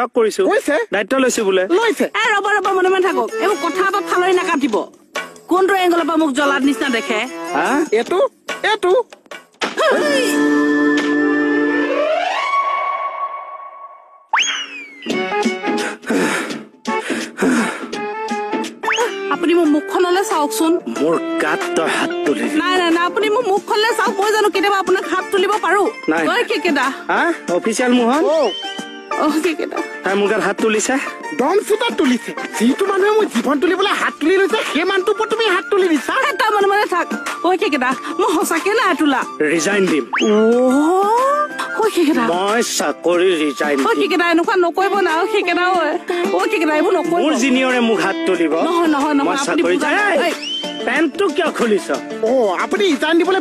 তোমাক কৰিছো দায়িত্ব লৈছে বোলে ৰ'ব মনে মনে থাকক এইবোৰ কথা এটা ফালৰি নাকাটিব কোনটো এংগলৰ পৰা মোক জ্বলাৰ নিচিনা দেখে এইটো এইটো আপুনি মোৰ মুখখনলৈ চাওকচোন মোৰ গাত তই হাত তুলি নাই আপুনি মোৰ মুখখনলৈ চাওক মই জানো কেতিয়াবা আপোনাক হাত তুলিব পাৰো কেকেটা অফিচিয়েল মোহন কেকেটা তাই মোৰ গাত হাত তুলিছে দম চুটাত তুলিছে যিটো মানুহে মোৰ জীৱন তুলিবলৈ হাত তুলি লৈছে সেই মানুহটোৰ ওপৰত তুমি হাত তুলি দিছা তই মনে মনে থাক কেকেটা মই সঁচাকে নাই তোলা ৰিজাইন দিম মই চাকৰি ৰিজাইন কেকেটা এনেকুৱা নকৰিব না কেকেটা কেকেটা এইবোৰ নকৰিব মোৰ জিনিয়ৰে মোক হাত তুলিব নহয় মই চাকৰি পেণ্টটো কিয় খুলিছ আপুনি ৰিজাইন দিবলৈ